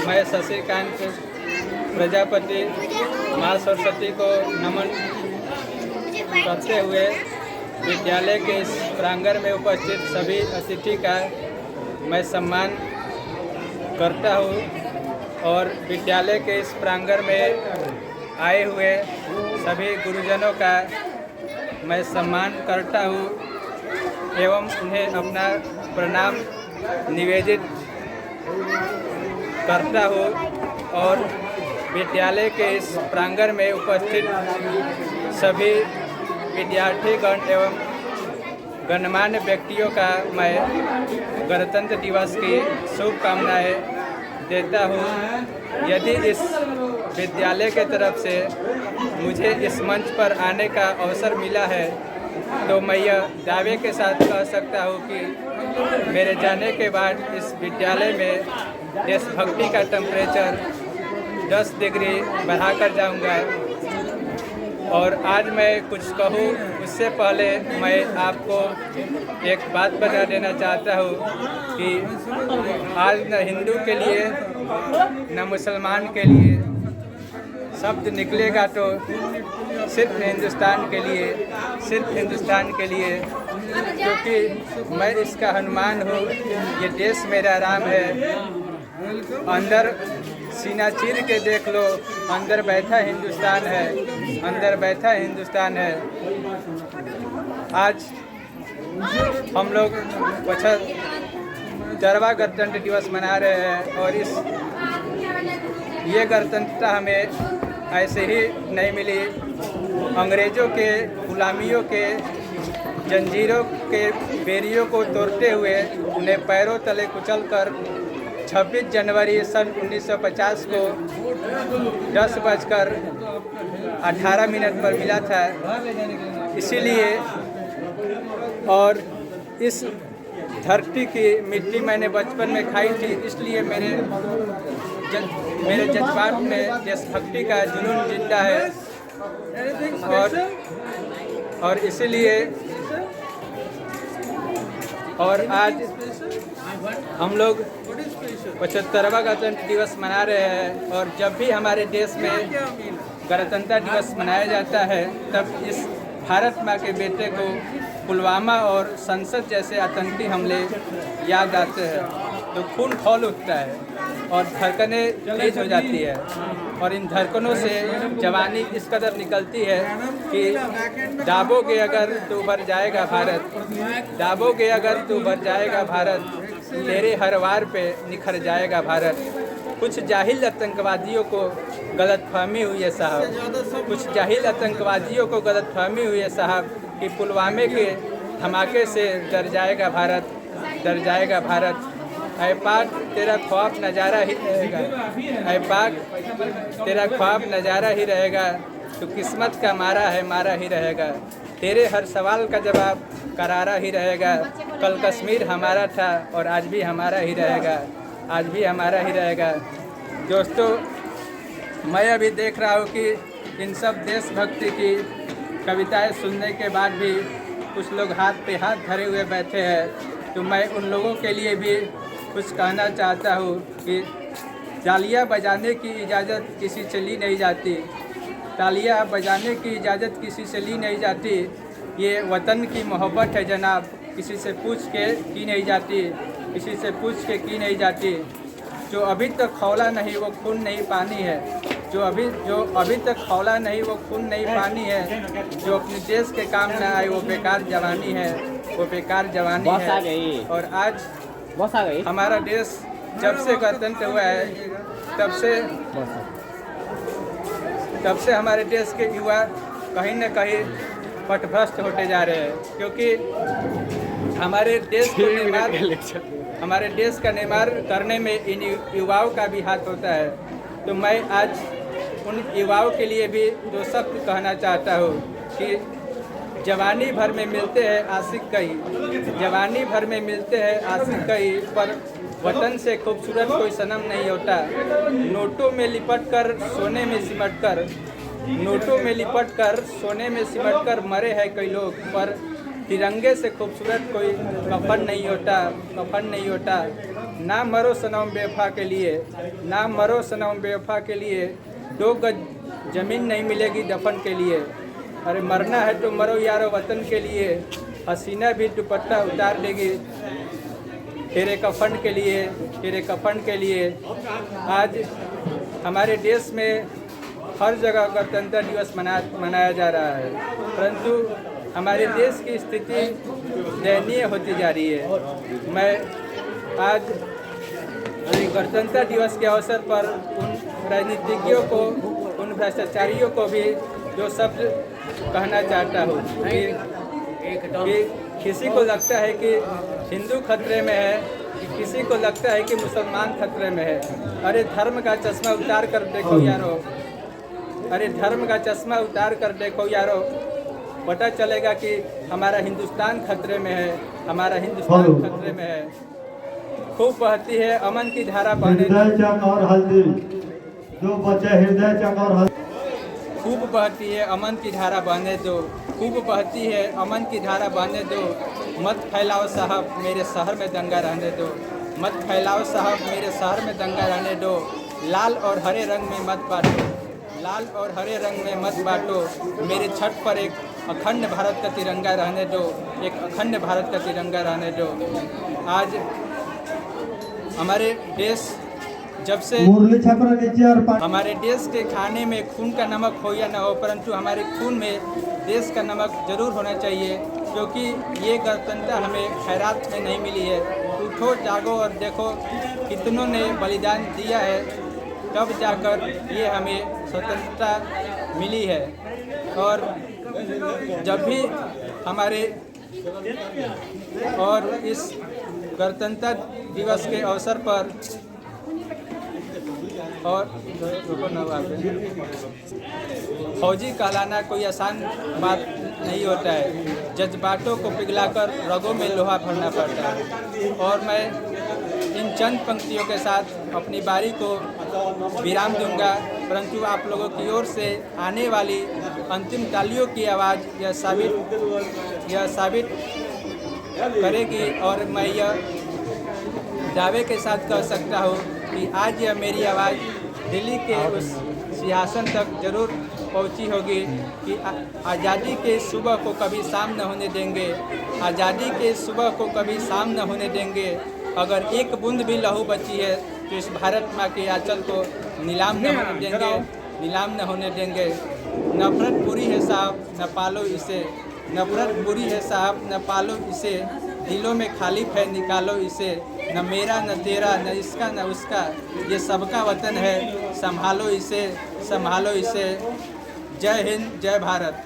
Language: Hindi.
मैं शशिकांत प्रजापति माँ सरस्वती को नमन करते हुए विद्यालय के इस प्रांगण में उपस्थित सभी अतिथि का मैं सम्मान करता हूँ और विद्यालय के इस प्रांगण में आए हुए सभी गुरुजनों का मैं सम्मान करता हूँ एवं उन्हें अपना प्रणाम निवेदित करता हूँ और विद्यालय के इस प्रांगण में उपस्थित सभी विद्यार्थीगण एवं गणमान्य व्यक्तियों का मैं गणतंत्र दिवस की शुभकामनाएं देता हूँ। यदि इस विद्यालय के तरफ से मुझे इस मंच पर आने का अवसर मिला है तो मैं यह दावे के साथ कह सकता हूँ कि मेरे जाने के बाद इस विद्यालय में देशभक्ति का टेम्परेचर 10 डिग्री बढ़ाकर जाऊंगा। और आज मैं कुछ कहूँ उससे पहले मैं आपको एक बात बता देना चाहता हूँ कि आज न हिंदू के लिए न मुसलमान के लिए शब्द निकलेगा तो सिर्फ हिंदुस्तान के लिए, सिर्फ हिंदुस्तान के लिए, क्योंकि मैं इसका हनुमान हूँ। ये देश मेरा राम है। अंदर सीना चीर के देख लो, अंदर बैठा हिंदुस्तान है, अंदर बैठा हिंदुस्तान है। आज हम लोग 75वां गणतंत्र दिवस मना रहे हैं और ये गणतंत्रता हमें ऐसे ही नहीं मिली। अंग्रेज़ों के गुलामियों के जंजीरों के बेड़ियों को तोड़ते हुए उन्हें पैरों तले कुचलकर 26 जनवरी सन 1950 को 10:18 पर मिला था। इसीलिए और इस धरती की मिट्टी मैंने बचपन में खाई थी, इसलिए मेरे जज्बात में देशभक्ति का जुनून जिंदा है। और इसीलिए और आज हम लोग 75वां गणतंत्र दिवस मना रहे हैं और जब भी हमारे देश में गणतंत्र दिवस मनाया जाता है तब इस भारत माँ के बेटे को पुलवामा और संसद जैसे आतंकी हमले याद आते हैं तो खून खौल उठता है और धड़कनें तेज हो जाती है और इन धड़कनों से जवानी इस कदर निकलती है कि दाबोगे अगर तो भर जाएगा भारत, दाबोगे अगर तो भर जाएगा भारत, तेरे हर वार पे निखर जाएगा भारत। कुछ जाहिल आतंकवादियों को गलतफहमी हुई है साहब, कुछ जाहिल आतंकवादियों को गलतफहमी हुई है साहब कि पुलवामे के धमाके से डर जाएगा भारत, डर जाएगा भारत। ऐ पाक तेरा ख्वाब नज़ारा ही रहेगा, ऐ पाक तेरा ख्वाब नज़ारा ही रहेगा, तो किस्मत का मारा है मारा ही रहेगा। तेरे हर सवाल का जवाब करारा ही रहेगा। कल कश्मीर हमारा था और आज भी हमारा ही रहेगा, आज भी हमारा ही रहेगा। दोस्तों, मैं अभी देख रहा हूँ कि इन सब देशभक्ति की कविताएं सुनने के बाद भी कुछ लोग हाथ पे हाथ धरे हुए बैठे हैं, तो मैं उन लोगों के लिए भी कुछ कहना चाहता हूँ कि तालियां बजाने की इजाज़त किसी से ली नहीं जाती, तालियां बजाने की इजाज़त किसी से ली नहीं जाती। ये वतन की मोहब्बत है जनाब, किसी से पूछ के की नहीं जाती, किसी से पूछ के की नहीं जाती। जो अभी तक खौला नहीं वो खून नहीं पानी है, जो अभी तक खौला नहीं वो खून नहीं पानी है। जो अपने देश के काम न आए वो बेकार जवानी है, वो बेकार जवानी है। और आज हमारा देश जब से गणतंत्र हुआ है तब से हमारे देश के युवा कहीं न कहीं पथभ्रष्ट होते जा रहे हैं, क्योंकि हमारे देश का निर्माण करने में इन युवाओं का भी हाथ होता है। तो मैं आज उन युवाओं के लिए भी दो शब्द कहना चाहता हूँ कि जवानी भर में मिलते हैं आशिक कई, जवानी भर में मिलते हैं आशिक कई, पर वतन से खूबसूरत कोई सनम नहीं होता। नोटों में लिपट कर सोने में सिमट कर, नोटों में लिपट कर सोने में सिमट कर मरे हैं कई लोग, पर तिरंगे से खूबसूरत कोई कफन नहीं होता। ना मरो सनम बेवफा के लिए, ना मरो सनम बेवफा के लिए, 2 गज ज़मीन नहीं मिलेगी दफन के लिए। अरे मरना है तो मरो यारो वतन के लिए, हसीना भी दुपट्टा उतार देगी तेरे कफन के लिए। आज हमारे देश में हर जगह गणतंत्र दिवस मनाया जा रहा है, परंतु हमारे देश की स्थिति दयनीय होती जा रही है। मैं आज गणतंत्र दिवस के अवसर पर उन राजनीतिज्ञों को, उन भ्रष्टाचारियों को भी जो शब्द कहना चाहता हूँ कि किसी को लगता है कि हिंदू खतरे में है, किसी को लगता है कि मुसलमान खतरे में है। अरे धर्म का चश्मा उतार कर देखो यारो, पता चलेगा कि हमारा हिंदुस्तान खतरे में है, खतरे में है। खूब बहती है अमन की धारा बहने और हल्दी, जो बचे हृदय चक और हल्दी। खूब बहती है अमन की धारा बहने दो, मत फैलाओ साहब मेरे शहर में दंगा रहने दो, लाल और हरे रंग में मत बांटो, मेरे छठ पर एक अखंड भारत का तिरंगा रहने दो, आज हमारे देश जब से हमारे देश के खाने में खून का नमक हो या न हो, परंतु हमारे खून में देश का नमक जरूर होना चाहिए, क्योंकि ये गणतंत्र हमें खैरात में नहीं मिली है। उठो जागो और देखो कितनों ने बलिदान दिया है, तब जाकर ये हमें स्वतंत्रता मिली है। और जब भी इस गणतंत्र दिवस के अवसर पर और फौजी कहलाना कोई आसान बात नहीं होता है, जज्बातों को पिघलाकर रगों में लोहा भरना पड़ता है। और मैं इन चंद पंक्तियों के साथ अपनी बारी को विराम दूंगा, परंतु आप लोगों की ओर से आने वाली अंतिम तालियों की आवाज़ यह साबित करेगी। और मैं यह दावे के साथ कह सकता हूँ कि आज यह मेरी आवाज़ दिल्ली के उस सिंहासन तक जरूर पहुंची होगी कि आज़ादी के सुबह को कभी शाम न होने देंगे, अगर एक बूंद भी लहू बची है तो इस भारत माँ के आंचल को नीलाम न होने देंगे। नफरत बुरी है साहब न पालो इसे, दिलों में खाली है निकालो इसे, न मेरा न तेरा न इसका न उसका, ये सबका वतन है संभालो इसे। जय हिंद, जय भारत।